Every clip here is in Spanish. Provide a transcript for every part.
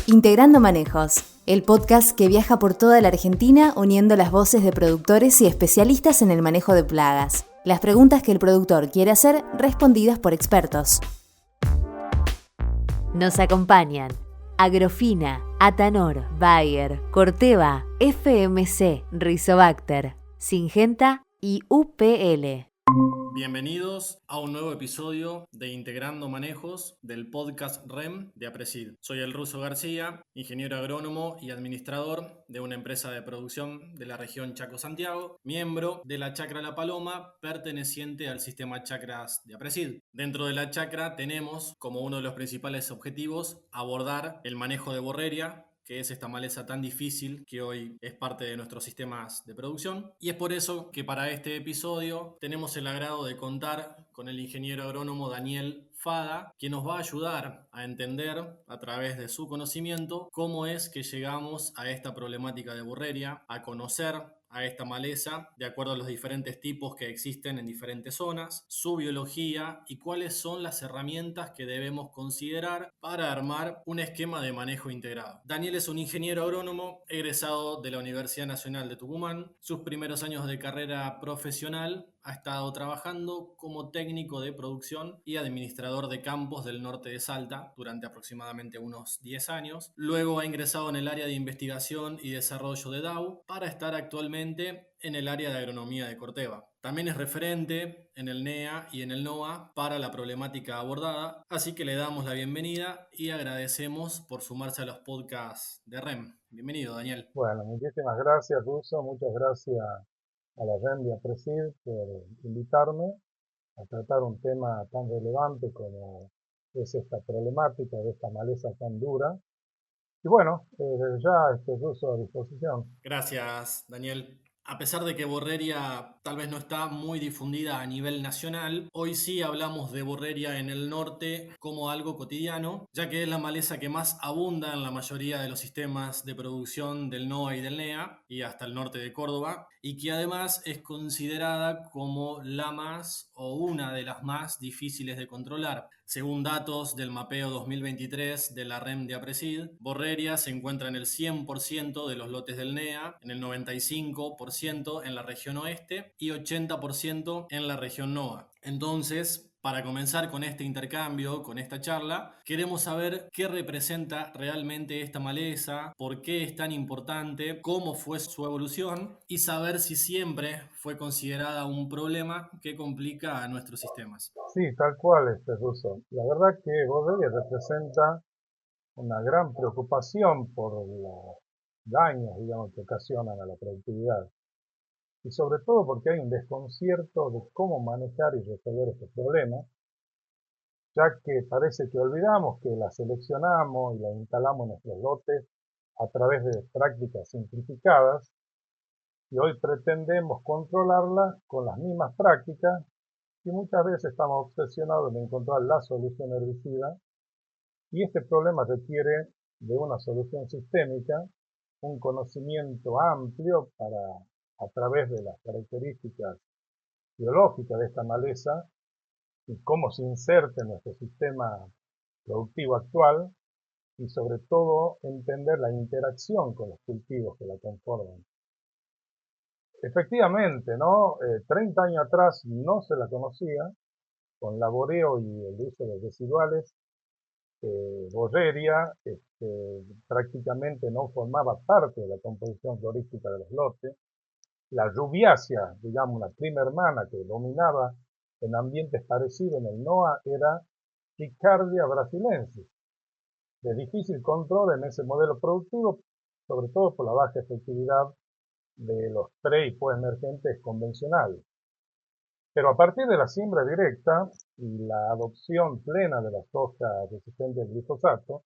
Integrando Manejos, el podcast que viaja por toda la Argentina uniendo las voces de productores y especialistas en el manejo de plagas. Las preguntas que el productor quiere hacer, respondidas por expertos. Nos acompañan Agrofina, Atanor, Bayer, Corteva, FMC, Rizobacter, Syngenta y UPL. Bienvenidos a un nuevo episodio de Integrando Manejos del podcast REM de Apresid. Soy el Ruso García, ingeniero agrónomo y administrador de una empresa de producción de la región Chaco-Santiago, miembro de la Chacra La Paloma, perteneciente al sistema Chacras de Apresid. Dentro de la chacra tenemos como uno de los principales objetivos abordar el manejo de borreria, que es esta maleza tan difícil que hoy es parte de nuestros sistemas de producción. Y es por eso que para este episodio tenemos el agrado de contar con el ingeniero agrónomo Daniel Fada, que nos va a ayudar a entender a través de su conocimiento cómo es que llegamos a esta problemática de borreria, a conocer a esta maleza de acuerdo a los diferentes tipos que existen en diferentes zonas, su biología y cuáles son las herramientas que debemos considerar para armar un esquema de manejo integrado. Daniel es un ingeniero agrónomo egresado de la Universidad Nacional de Tucumán. Sus primeros años de carrera profesional ha estado trabajando como técnico de producción y administrador de campos del norte de Salta durante aproximadamente unos 10 años. Luego ha ingresado en el área de investigación y desarrollo de DAO para estar actualmente en el área de agronomía de Corteva. También es referente en el NEA y en el NOA para la problemática abordada, así que le damos la bienvenida y agradecemos por sumarse a los podcasts de REM. Bienvenido, Daniel. Bueno, muchísimas gracias, Russo. Muchas gracias a la REM de Apresid por invitarme a tratar un tema tan relevante como es esta problemática de esta maleza tan dura. Y bueno, desde ya Russo a disposición. Gracias, Daniel. A pesar de que borreria tal vez no está muy difundida a nivel nacional, hoy sí hablamos de borreria en el norte como algo cotidiano, ya que es la maleza que más abunda en la mayoría de los sistemas de producción del NOA y del NEA, y hasta el norte de Córdoba, y que además es considerada como la más o una de las más difíciles de controlar. Según datos del mapeo 2023 de la REM de Apresid, borreria se encuentra en el 100% de los lotes del NEA, en el 95% en la región oeste y 80% en la región NOA. Entonces, para comenzar con este intercambio, con esta charla, queremos saber qué representa realmente esta maleza, por qué es tan importante, cómo fue su evolución y saber si siempre fue considerada un problema que complica a nuestros sistemas. Sí, tal cual, Russo. La verdad que borreria representa una gran preocupación por los daños, digamos, que ocasionan a la productividad. Y sobre todo porque hay un desconcierto de cómo manejar y resolver estos problemas, ya que parece que olvidamos que la seleccionamos y la instalamos en nuestros lotes a través de prácticas simplificadas y hoy pretendemos controlarla con las mismas prácticas y muchas veces estamos obsesionados en encontrar la solución herbicida y este problema requiere de una solución sistémica, un conocimiento amplio para, a través de las características biológicas de esta maleza y cómo se inserta en nuestro sistema productivo actual y sobre todo entender la interacción con los cultivos que la conforman. Efectivamente, ¿no? 30 años atrás no se la conocía, con laboreo y el uso de residuales, borreria prácticamente no formaba parte de la composición florística de los lotes. La rubiácea, digamos, la prima hermana que dominaba en ambientes parecidos en el NOA era Picardia brasilensis, de difícil control en ese modelo productivo, sobre todo por la baja efectividad de los pre y post-emergentes convencionales. Pero a partir de la siembra directa y la adopción plena de la soja resistente al glifosato,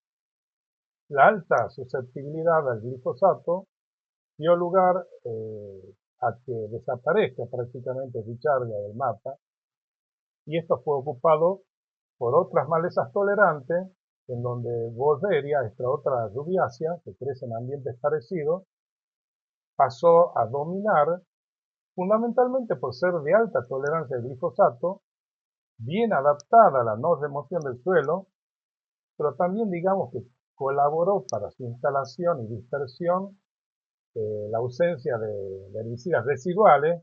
la alta susceptibilidad al glifosato dio lugar a que desaparezca prácticamente Ricciardia del mapa, y esto fue ocupado por otras malezas tolerantes, en donde borreria, esta otra rubiácea, que crece en ambientes parecidos, pasó a dominar fundamentalmente por ser de alta tolerancia al glifosato, bien adaptada a la no remoción del suelo, pero también digamos que colaboró para su instalación y dispersión la ausencia de herbicidas residuales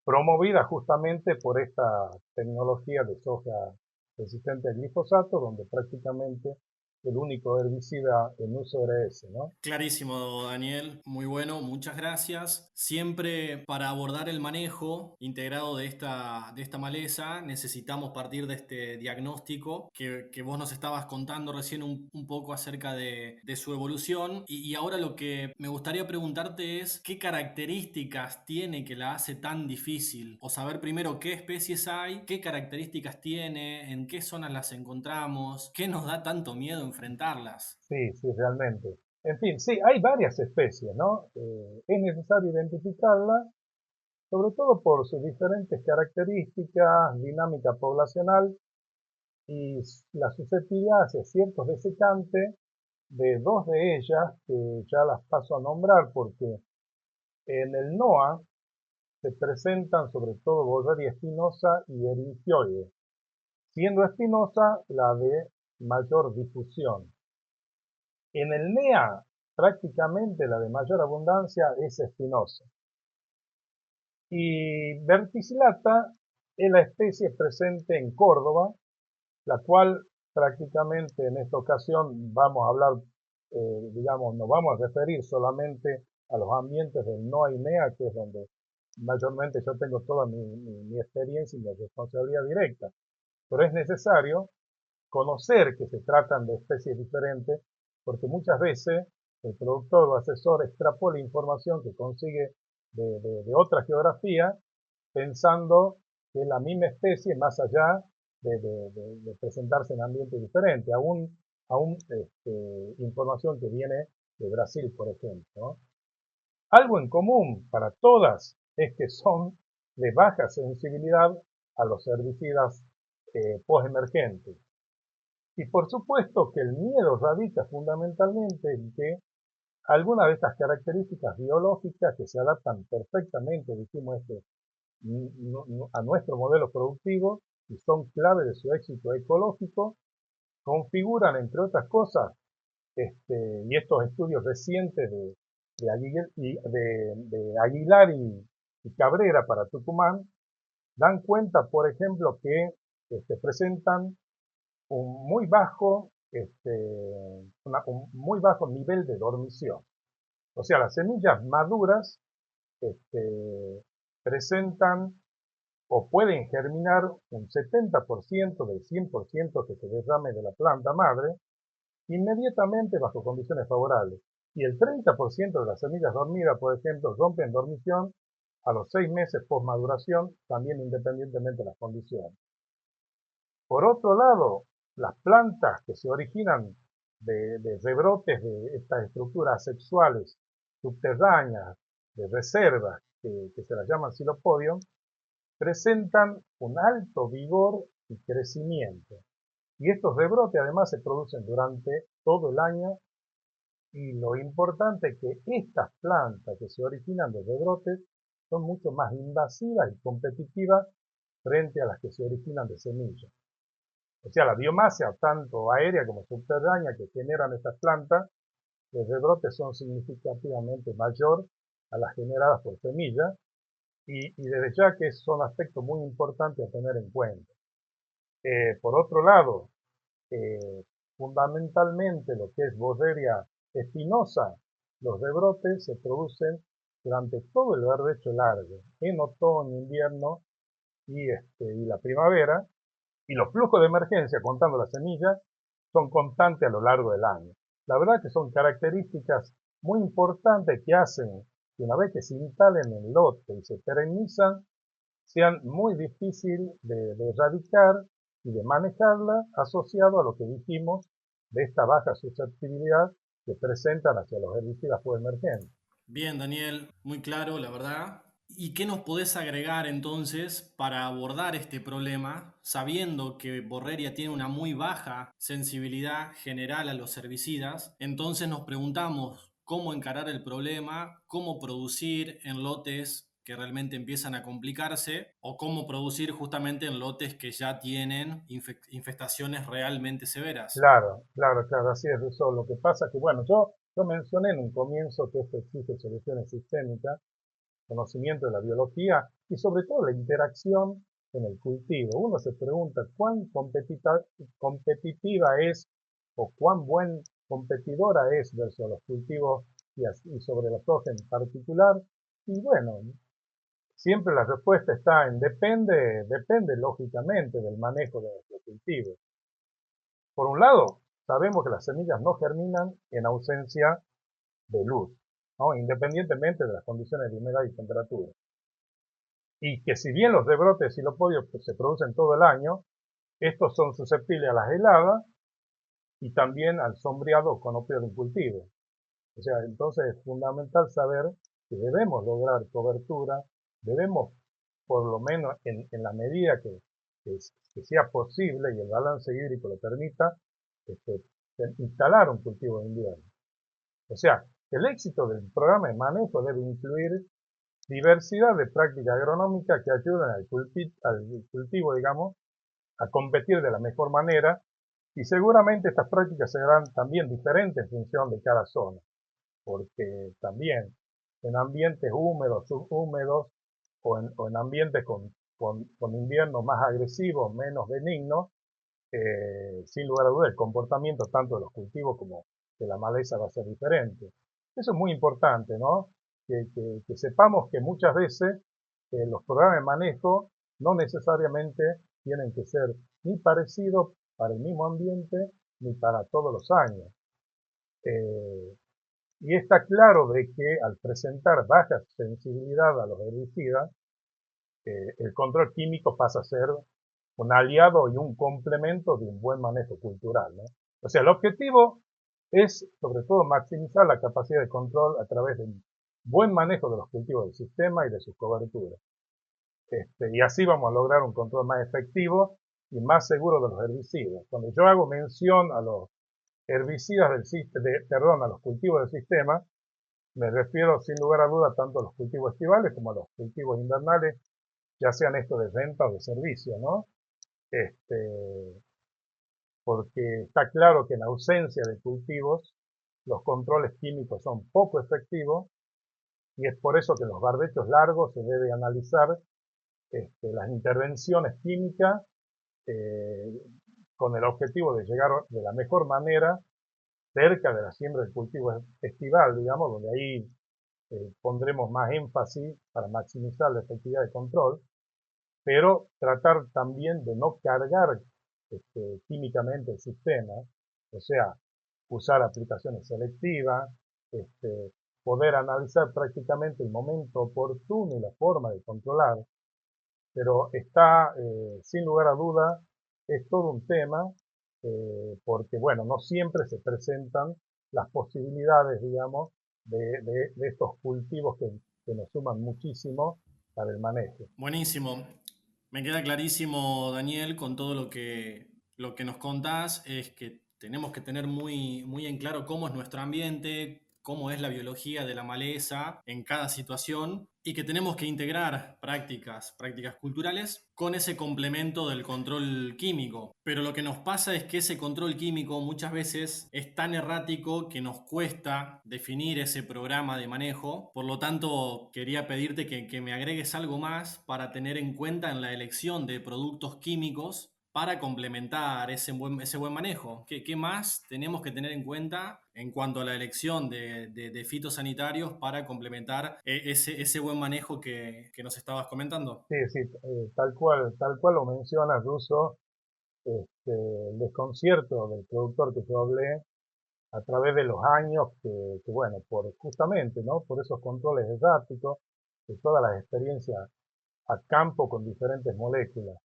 promovida justamente por esta tecnología de soja resistente al glifosato, donde prácticamente el único herbicida en uso era ese, ¿no? Clarísimo, Daniel. Muy bueno, muchas gracias. Siempre para abordar el manejo integrado de esta maleza necesitamos partir de este diagnóstico que vos nos estabas contando recién un poco acerca de su evolución. Y ahora lo que me gustaría preguntarte es qué características tiene que la hace tan difícil. O saber primero qué especies hay, qué características tiene, en qué zonas las encontramos, qué nos da tanto miedo enfrentarlas. Sí, sí, realmente. En fin, sí, hay varias especies, ¿no? Es necesario identificarlas, sobre todo por sus diferentes características, dinámica poblacional y la susceptibilidad hacia ciertos desecantes de dos de ellas, que ya las paso a nombrar porque en el NOA se presentan sobre todo Borreria espinosa y Erythioide, siendo espinosa la de mayor difusión. En el NEA, prácticamente la de mayor abundancia es espinosa. Y verticillata es la especie presente en Córdoba, la cual prácticamente en esta ocasión vamos a hablar, digamos, nos vamos a referir solamente a los ambientes del NOA y NEA, que es donde mayormente yo tengo toda mi experiencia y mi responsabilidad directa. Pero es necesario conocer que se tratan de especies diferentes, porque muchas veces el productor o asesor extrapola información que consigue de otra geografía, pensando que es la misma especie más allá de presentarse en ambientes diferentes, aún información que viene de Brasil, por ejemplo, ¿no? Algo en común para todas es que son de baja sensibilidad a los herbicidas postemergentes. Y por supuesto que el miedo radica fundamentalmente en que algunas de estas características biológicas que se adaptan perfectamente, dijimos a nuestro modelo productivo y son clave de su éxito ecológico, configuran, entre otras cosas, y estos estudios recientes de Aguilar y Cabrera para Tucumán, dan cuenta, por ejemplo, que presentan un muy bajo, un muy bajo nivel de dormición. O sea, las semillas maduras presentan o pueden germinar un 70% del 100% que se derrame de la planta madre inmediatamente bajo condiciones favorables. Y el 30% de las semillas dormidas, por ejemplo, rompen dormición a los 6 meses post maduración, también independientemente de las condiciones. Por otro lado, las plantas que se originan de rebrotes de estas estructuras sexuales subterráneas, de reservas, que se las llaman silopodium, presentan un alto vigor y crecimiento. Y estos rebrotes además se producen durante todo el año y lo importante es que estas plantas que se originan de rebrotes son mucho más invasivas y competitivas frente a las que se originan de semillas. O sea, la biomasa, tanto aérea como subterránea, que generan estas plantas, los rebrotes son significativamente mayor a las generadas por semillas, y desde ya que son aspectos muy importantes a tener en cuenta. Por otro lado, fundamentalmente lo que es Borreria espinosa, los rebrotes se producen durante todo el barbecho largo, en otoño, invierno y la primavera, y los flujos de emergencia, contando las semillas, son constantes a lo largo del año. La verdad que son características muy importantes que hacen que una vez que se instalen en el lote y se perennizan, sean muy difíciles de erradicar y de manejarla, asociado a lo que dijimos de esta baja susceptibilidad que presentan hacia los herbicidas postemergentes. Bien, Daniel, muy claro, la verdad. ¿Y qué nos podés agregar entonces para abordar este problema, sabiendo que Borreria tiene una muy baja sensibilidad general a los herbicidas? Entonces nos preguntamos cómo encarar el problema, cómo producir en lotes que realmente empiezan a complicarse o cómo producir justamente en lotes que ya tienen infestaciones realmente severas. Claro, claro, claro, así es eso. Lo que pasa que, bueno, yo mencioné en un comienzo que esto existe soluciones sistémicas, conocimiento de la biología y sobre todo la interacción en el cultivo. Uno se pregunta cuán competitiva es o cuán buen competidora es versus los cultivos y sobre la soja en particular. Y bueno, siempre la respuesta está en depende lógicamente del manejo de nuestro cultivo. Por un lado, sabemos que las semillas no germinan en ausencia de luz, ¿no? Independientemente de las condiciones de humedad y temperatura. Y que si bien los rebrotes y los podios se producen todo el año, estos son susceptibles a las heladas y también al sombreado con opio de un cultivo. O sea, entonces es fundamental saber que debemos lograr cobertura, debemos, por lo menos en la medida que sea posible y el balance hídrico lo permita, este, instalar un cultivo de invierno. O sea, el éxito del programa de manejo debe incluir diversidad de prácticas agronómicas que ayuden al cultivo, digamos, a competir de la mejor manera y seguramente estas prácticas serán también diferentes en función de cada zona, porque también en ambientes húmedos, subhúmedos o en ambientes con inviernos más agresivos, menos benignos, sin lugar a dudas el comportamiento tanto de los cultivos como de la maleza va a ser diferente. Eso es muy importante, ¿no? Que sepamos que muchas veces los programas de manejo no necesariamente tienen que ser ni parecidos para el mismo ambiente ni para todos los años. Eh, y está claro de que al presentar baja sensibilidad a los herbicidas, el control químico pasa a ser un aliado y un complemento de un buen manejo cultural, ¿no? O sea, el objetivo es sobre todo maximizar la capacidad de control a través de un buen manejo de los cultivos del sistema y de sus coberturas. Y así vamos a lograr un control más efectivo y más seguro de los herbicidas. Cuando yo hago mención a los herbicidas a los cultivos del sistema, me refiero sin lugar a duda tanto a los cultivos estivales como a los cultivos invernales, ya sean estos de venta o de servicio, ¿no? Este, porque está claro que en ausencia de cultivos, los controles químicos son poco efectivos y es por eso que en los barbechos largos se debe analizar las intervenciones químicas eh, con el objetivo de llegar de la mejor manera cerca de la siembra del cultivo estival, digamos, donde ahí pondremos más énfasis para maximizar la efectividad de control, pero tratar también de no cargar químicamente el sistema, o sea, usar aplicaciones selectivas, este, poder analizar prácticamente el momento oportuno y la forma de controlar, pero está, sin lugar a duda, es todo un tema, porque, bueno, no siempre se presentan las posibilidades, digamos, de estos cultivos que nos suman muchísimo para el manejo. Buenísimo. Me queda clarísimo, Daniel, con todo lo que nos contás, es que tenemos que tener muy en claro cómo es nuestro ambiente, cómo es la biología de la maleza en cada situación y que tenemos que integrar prácticas culturales con ese complemento del control químico. Pero lo que nos pasa es que ese control químico muchas veces es tan errático que nos cuesta definir ese programa de manejo. Por lo tanto, quería pedirte que me agregues algo más para tener en cuenta en la elección de productos químicos para complementar ese buen manejo. ¿Qué más tenemos que tener en cuenta en cuanto a la elección de fitosanitarios para complementar ese buen manejo que nos estabas comentando? Sí, sí, tal cual lo menciona Russo, el desconcierto del productor que yo hablé a través de los años bueno, justamente, ¿no? Por esos controles erráticos, de todas las experiencias a campo con diferentes moléculas.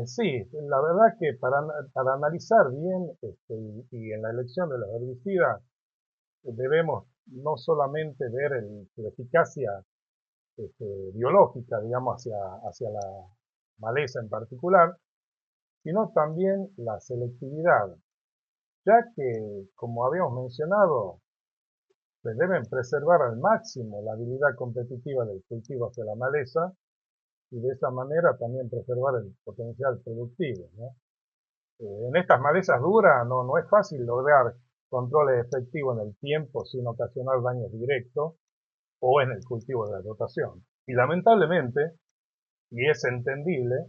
Sí, la verdad que para analizar bien y en la elección de los herbicidas debemos no solamente ver su eficacia biológica, digamos, hacia la maleza en particular, sino también la selectividad, ya que, como habíamos mencionado, se deben preservar al máximo la habilidad competitiva del cultivo hacia la maleza y de esa manera también preservar el potencial productivo, ¿no? En estas malezas duras no es fácil lograr controles efectivos en el tiempo sin ocasionar daños directos o en el cultivo de la rotación. Y lamentablemente, y es entendible,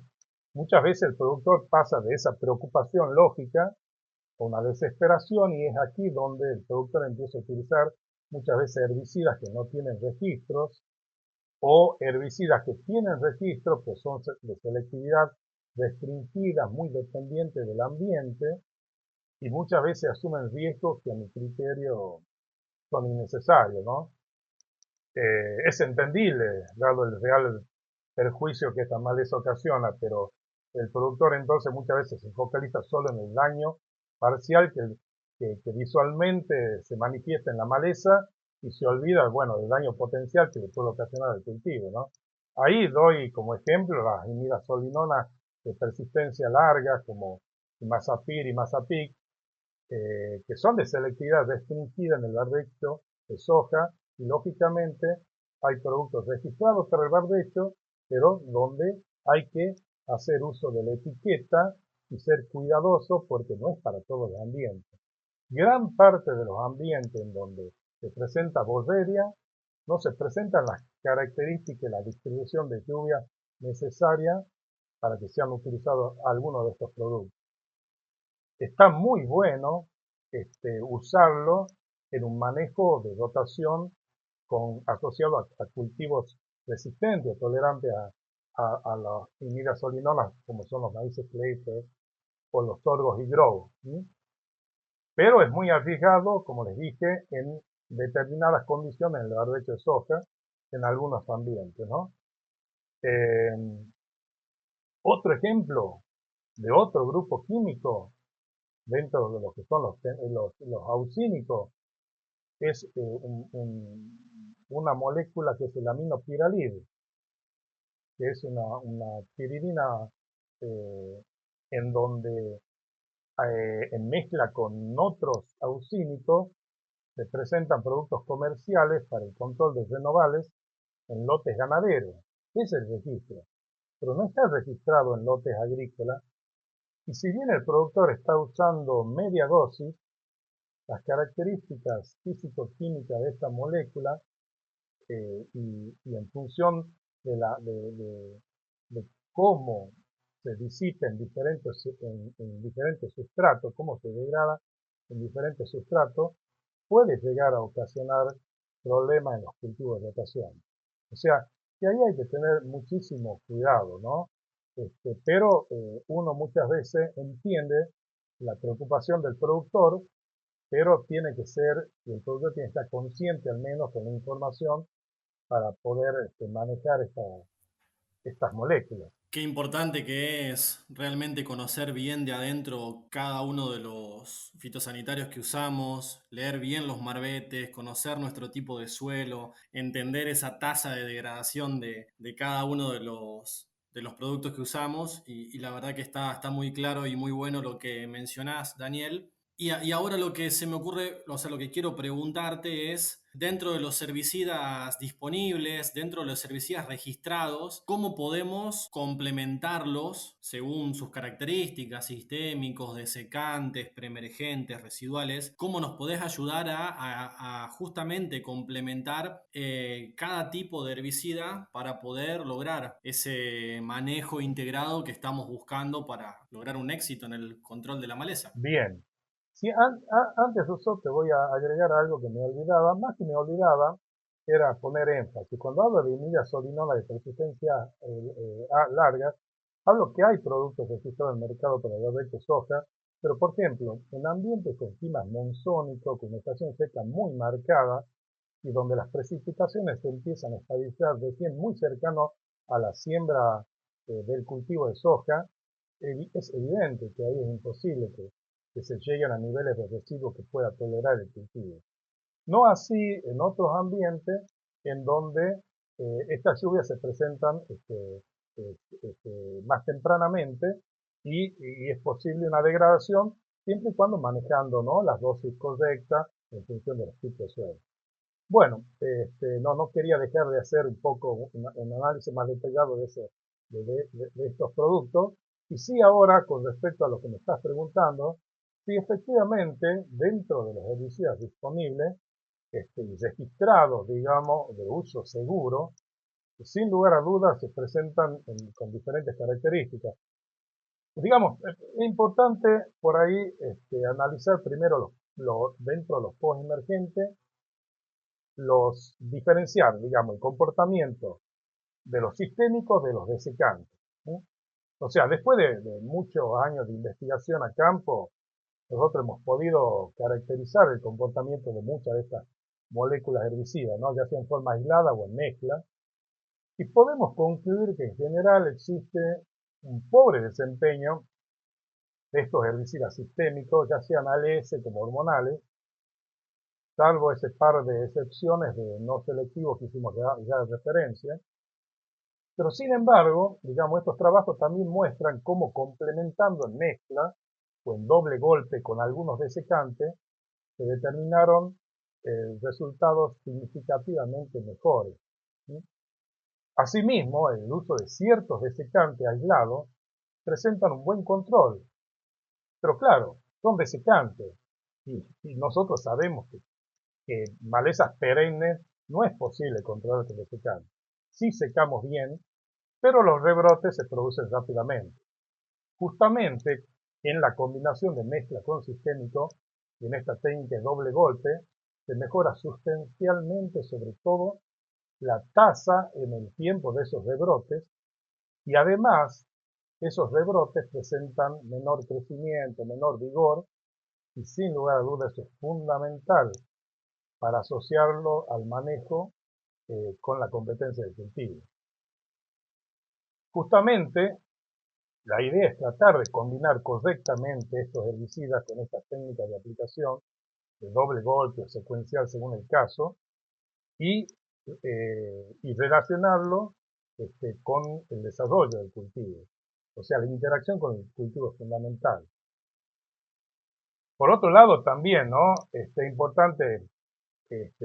muchas veces el productor pasa de esa preocupación lógica a una desesperación y es aquí donde el productor empieza a utilizar muchas veces herbicidas que no tienen registros o herbicidas que tienen registros que son de selectividad restringida, muy dependiente del ambiente y muchas veces asumen riesgos que a mi criterio son innecesarios, ¿no? Es entendible, dado el real perjuicio que esta maleza ocasiona, pero el productor entonces muchas veces se focaliza solo en el daño parcial que visualmente se manifiesta en la maleza y se olvida, bueno, del daño potencial que le puede ocasionar el cultivo, ¿no? Ahí doy como ejemplo las imidazolinonas de persistencia larga como imazapyr y mazapic, que son de selectividad restringida en el barbecho de soja y lógicamente hay productos registrados para el barbecho, pero donde hay que hacer uso de la etiqueta y ser cuidadoso porque no es para todos los ambientes. Gran parte de los ambientes en donde se presenta borreria no se presentan las características y la distribución de lluvia necesaria para que sean utilizados algunos de estos productos. Está muy bueno usarlo en un manejo de rotación asociado a cultivos resistentes o tolerantes a las imidazolinonas como son los maíces Clayfair o los sorgos y grow. Pero es muy arriesgado, como les dije, en determinadas condiciones en el barbecho de soja en algunos ambientes, ¿no? Otro ejemplo de otro grupo químico dentro de lo que son los auxínicos es una molécula que es el aminopiralid, que es una piridina en donde en mezcla con otros auxínicos se presentan productos comerciales para el control de renovales en lotes ganaderos. Ese es el registro, pero no está registrado en lotes agrícolas. Y si bien el productor está usando media dosis, las características físico-químicas de esta molécula y en función de cómo se disipa en diferentes sustratos, cómo se degrada en diferentes sustratos, puede llegar a ocasionar problemas en los cultivos de rotación. O sea, que ahí hay que tener muchísimo cuidado, ¿no? Pero uno muchas veces entiende la preocupación del productor, pero tiene que ser, y el productor tiene que estar consciente al menos con la información para poder manejar estas moléculas. Qué importante que es realmente conocer bien de adentro cada uno de los fitosanitarios que usamos, leer bien los marbetes, conocer nuestro tipo de suelo, entender esa tasa de degradación de cada uno de los productos que usamos y la verdad que está muy claro y muy bueno lo que mencionás, Daniel. Y ahora lo que se me ocurre, o sea, lo que quiero preguntarte es, dentro de los herbicidas disponibles, dentro de los herbicidas registrados, ¿cómo podemos complementarlos según sus características, sistémicos, desecantes, preemergentes, residuales? ¿Cómo nos podés ayudar a justamente complementar cada tipo de herbicida para poder lograr ese manejo integrado que estamos buscando para lograr un éxito en el control de la maleza? Bien, si antes de eso te voy a agregar algo que me olvidaba, más que me olvidaba, era poner énfasis. Cuando hablo de imidazolinola de persistencia larga, hablo que hay productos registrados en el mercado para el barbecho soja, pero por ejemplo, en ambientes con clima monzónico, con estación seca muy marcada, y donde las precipitaciones se empiezan a estabilizar recién muy cercano a la siembra del cultivo de soja, es evidente que ahí es imposible que se lleguen a niveles de residuos que pueda tolerar el cultivo. No así en otros ambientes en donde estas lluvias se presentan más tempranamente y es posible una degradación siempre y cuando manejando, ¿no?, las dosis correctas en función de los tipos de suelo. Bueno, no quería dejar de hacer un poco un análisis más detallado de estos productos. Y sí, ahora, con respecto a lo que me estás preguntando, sí, efectivamente, dentro de los herbicidas disponibles y registrados, digamos, de uso seguro, sin lugar a dudas se presentan con diferentes características. Digamos, es importante por ahí analizar primero dentro de los post-emergentes, diferenciar, digamos, el comportamiento de los sistémicos de los desecantes. ¿Sí? O sea, después de muchos años de investigación a campo, nosotros hemos podido caracterizar el comportamiento de muchas de estas moléculas herbicidas, ¿no? Ya sea en forma aislada o en mezcla, y podemos concluir que en general existe un pobre desempeño de estos herbicidas sistémicos, ya sean ALS como hormonales, salvo ese par de excepciones de no selectivos que hicimos ya de referencia. Pero sin embargo, digamos, estos trabajos también muestran cómo complementando en mezcla o en doble golpe con algunos desecantes, se determinaron resultados significativamente mejores. ¿Sí? Asimismo, el uso de ciertos desecantes aislados presentan un buen control, pero claro, son desecantes y nosotros sabemos que malezas perennes no es posible controlar con desecante. Sí secamos bien, pero los rebrotes se producen rápidamente. Justamente en la combinación de mezcla con sistémico y en esta técnica de doble golpe, se mejora sustancialmente sobre todo la tasa en el tiempo de esos rebrotes y además esos rebrotes presentan menor crecimiento, menor vigor y sin lugar a dudas eso es fundamental para asociarlo al manejo con la competencia del cultivo. Justamente la idea es tratar de combinar correctamente estos herbicidas con estas técnicas de aplicación de doble golpe o secuencial según el caso y, y relacionarlo con el desarrollo del cultivo. O sea, la interacción con el cultivo es fundamental. Por otro lado, también, ¿no? Es importante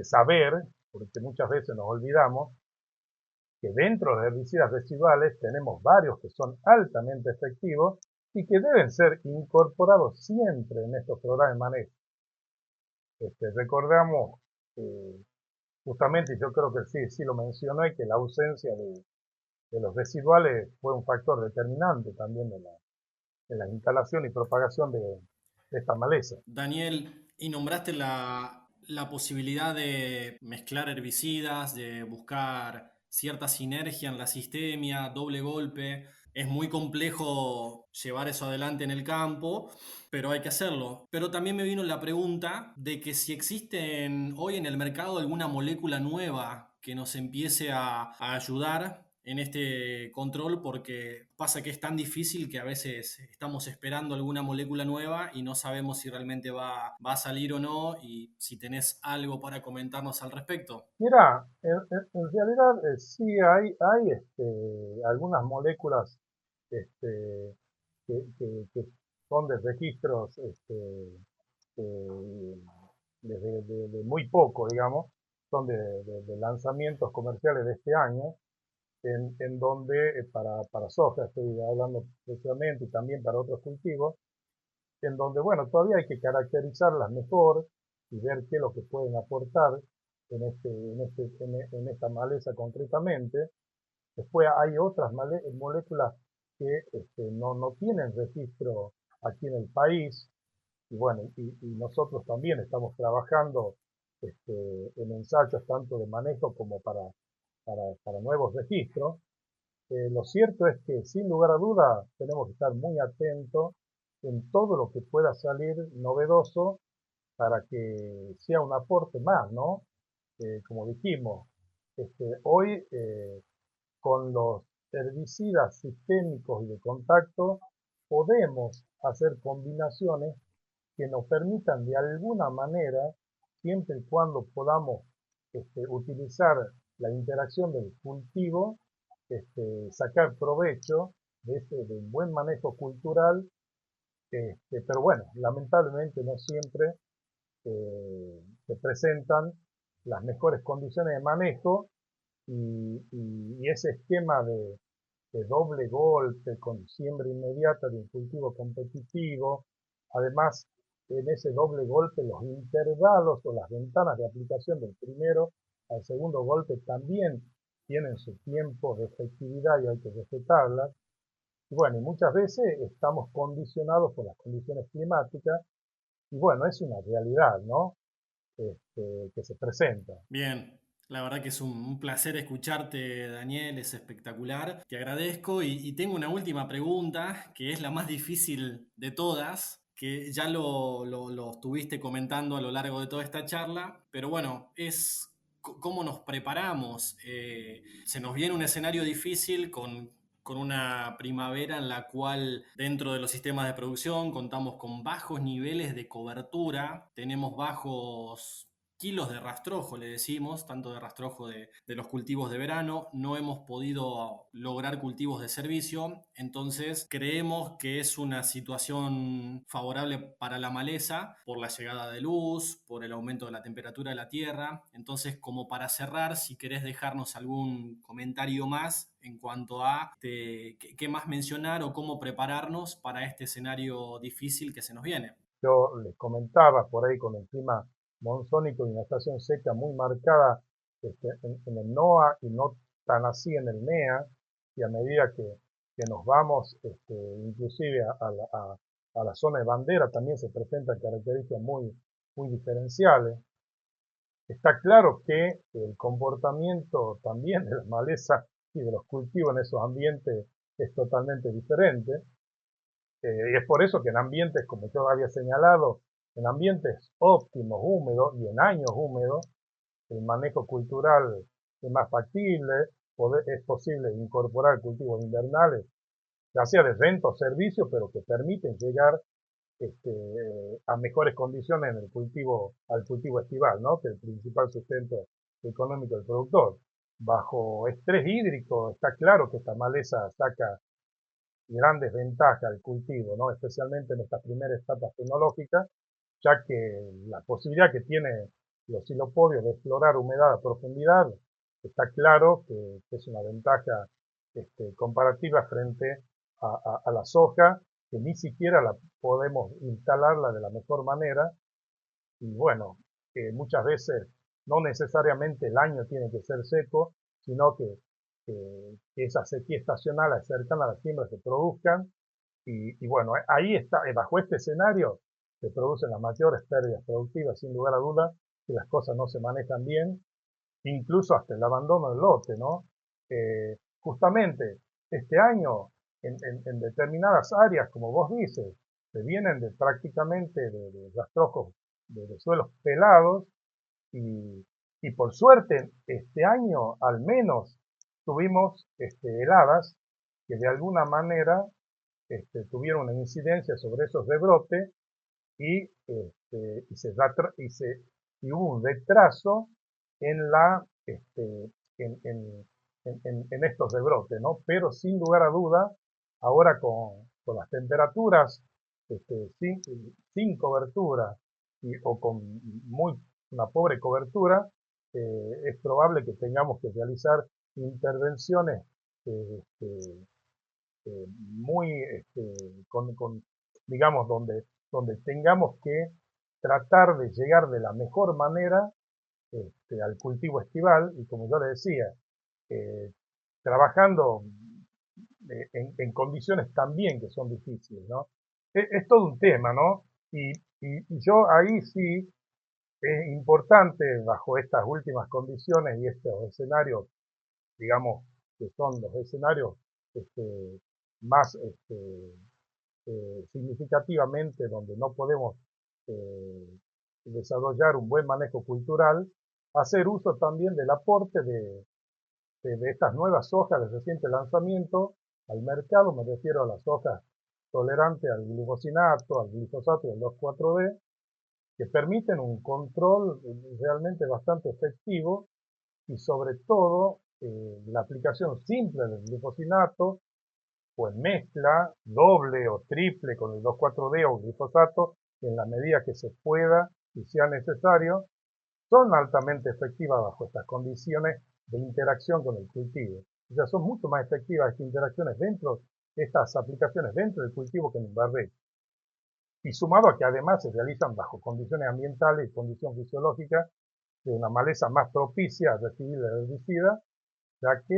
saber, porque muchas veces nos olvidamos, que dentro de herbicidas residuales tenemos varios que son altamente efectivos y que deben ser incorporados siempre en estos programas de manejo. Recordamos, justamente, y yo creo que sí lo mencioné, que la ausencia de los residuales fue un factor determinante también en la instalación y propagación de esta maleza. Daniel, y nombraste la posibilidad de mezclar herbicidas, de buscar cierta sinergia en la sistemia, doble golpe. Es muy complejo llevar eso adelante en el campo, pero hay que hacerlo. Pero también me vino la pregunta de que si existe hoy en el mercado alguna molécula nueva que nos empiece a ayudar en este control, porque pasa que es tan difícil que a veces estamos esperando alguna molécula nueva y no sabemos si realmente va a salir o no, y si tenés algo para comentarnos al respecto. Mira, en realidad sí hay algunas moléculas este, que son de registros eh, de muy poco, digamos, son de lanzamientos comerciales de este año, en donde para soja estoy hablando especialmente y también para otros cultivos, en donde, bueno, todavía hay que caracterizarlas mejor y ver qué es lo que pueden aportar en esta maleza concretamente. Después hay otras moléculas que no tienen registro aquí en el país y bueno, y nosotros también estamos trabajando en ensayos tanto de manejo como para nuevos registros. Lo cierto es que sin lugar a duda tenemos que estar muy atentos en todo lo que pueda salir novedoso para que sea un aporte más, ¿no? Como dijimos, hoy con los herbicidas sistémicos y de contacto podemos hacer combinaciones que nos permitan de alguna manera, siempre y cuando podamos utilizar la interacción del cultivo, sacar provecho de un buen manejo cultural, pero bueno, lamentablemente no siempre se presentan las mejores condiciones de manejo y ese esquema de doble golpe con siembra inmediata de un cultivo competitivo. Además, en ese doble golpe los intervalos o las ventanas de aplicación del primero al segundo golpe también tienen su tiempo de efectividad y hay que respetarlas. Y bueno, y muchas veces estamos condicionados por las condiciones climáticas y bueno, es una realidad, ¿no? Que se presenta. Bien, la verdad que es un placer escucharte, Daniel, es espectacular. Te agradezco y tengo una última pregunta, que es la más difícil de todas, que ya lo estuviste comentando a lo largo de toda esta charla, pero bueno, es cómo nos preparamos. Se nos viene un escenario difícil con una primavera en la cual dentro de los sistemas de producción contamos con bajos niveles de cobertura, tenemos bajos kilos de rastrojo, le decimos, tanto de rastrojo de los cultivos de verano. No hemos podido lograr cultivos de servicio, entonces creemos que es una situación favorable para la maleza por la llegada de luz, por el aumento de la temperatura de la tierra. Entonces, como para cerrar, si querés dejarnos algún comentario más en cuanto a qué más mencionar o cómo prepararnos para este escenario difícil que se nos viene. Yo les comentaba por ahí con el clima monzónico y una estación seca muy marcada en el NOA y no tan así en el MEA, y a medida que nos vamos inclusive a la zona de bandera también se presentan características muy diferenciales. Está claro que el comportamiento también de las malezas y de los cultivos en esos ambientes es totalmente diferente. Y es por eso que en ambientes, como yo había señalado, en ambientes óptimos, húmedos y en años húmedos, el manejo cultural es más factible, es posible incorporar cultivos invernales, ya sea de renta o servicio, pero que permiten llegar a mejores condiciones en el cultivo, al cultivo estival, ¿no? Que es el principal sustento económico del productor. Bajo estrés hídrico, está claro que esta maleza saca grandes ventajas al cultivo, ¿no? Especialmente en estas primeras etapas tecnológicas, ya que la posibilidad que tiene los xilopodios de explorar humedad a profundidad está claro que es una ventaja comparativa frente a la soja, que ni siquiera la podemos instalarla de la mejor manera. Y bueno, que muchas veces no necesariamente el año tiene que ser seco, sino que esa sequía estacional cercana a las siembras se produzcan. Y bueno, ahí está, bajo este escenario se producen las mayores pérdidas productivas, sin lugar a dudas, si las cosas no se manejan bien, incluso hasta el abandono del lote, ¿no? Justamente este año, en determinadas áreas, como vos dices, se vienen de prácticamente de rastrojos de suelos pelados y, y por suerte este año al menos tuvimos heladas que de alguna manera tuvieron una incidencia sobre esos rebrotes y, y, se, y, se, y hubo un retraso en, la, en estos rebrotes, ¿no? Pero sin lugar a duda, ahora con las temperaturas sin cobertura o con una pobre cobertura, es probable que tengamos que realizar intervenciones muy, digamos, donde tengamos que tratar de llegar de la mejor manera al cultivo estival y como yo le decía, eh, trabajando en condiciones también que son difíciles, ¿no? Es todo un tema, ¿no? Y yo ahí sí es importante, bajo estas últimas condiciones y estos escenarios, digamos, que son los escenarios más significativamente donde no podemos desarrollar un buen manejo cultural, hacer uso también del aporte de estas nuevas hojas de reciente lanzamiento al mercado, me refiero a las hojas tolerantes al glufosinato, al glifosato y al 2,4-D, que permiten un control realmente bastante efectivo y sobre todo la aplicación simple del glufosinato o en mezcla doble o triple con el 2,4-D o glifosato en la medida que se pueda y sea necesario, son altamente efectivas bajo estas condiciones de interacción con el cultivo. O sea, son mucho más efectivas estas interacciones estas aplicaciones dentro del cultivo que en el barbecho. Y sumado a que además se realizan bajo condiciones ambientales y condición fisiológica de una maleza más propicia a recibir el herbicida, ya que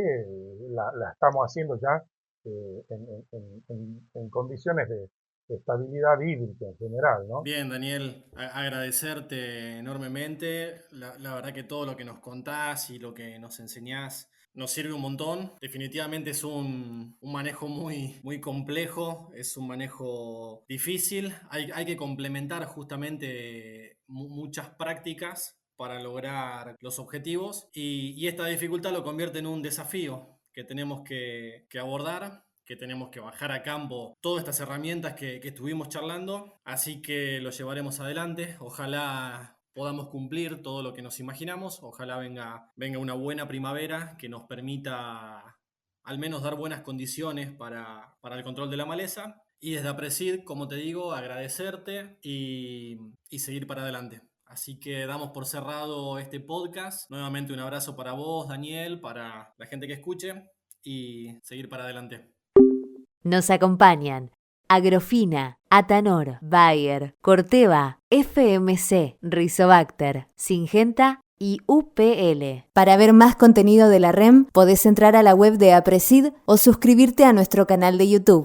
la estamos haciendo ya en condiciones de estabilidad hídrica en general, ¿no? Bien, Daniel, agradecerte enormemente. La verdad que todo lo que nos contás y lo que nos enseñás nos sirve un montón. Definitivamente es un manejo muy complejo, es un manejo difícil. Hay que complementar justamente muchas prácticas para lograr los objetivos y esta dificultad lo convierte en un desafío que tenemos que abordar, que tenemos que bajar a campo todas estas herramientas que estuvimos charlando, así que lo llevaremos adelante. Ojalá podamos cumplir todo lo que nos imaginamos, ojalá venga una buena primavera que nos permita al menos dar buenas condiciones para el control de la maleza. Y desde APRESID, como te digo, agradecerte y seguir para adelante. Así que damos por cerrado este podcast. Nuevamente un abrazo para vos, Daniel, para la gente que escuche y seguir para adelante. Nos acompañan Agrofina, Atanor, Bayer, Corteva, FMC, Rizobacter, Syngenta y UPL. Para ver más contenido de la REM, podés entrar a la web de APRESID o suscribirte a nuestro canal de YouTube.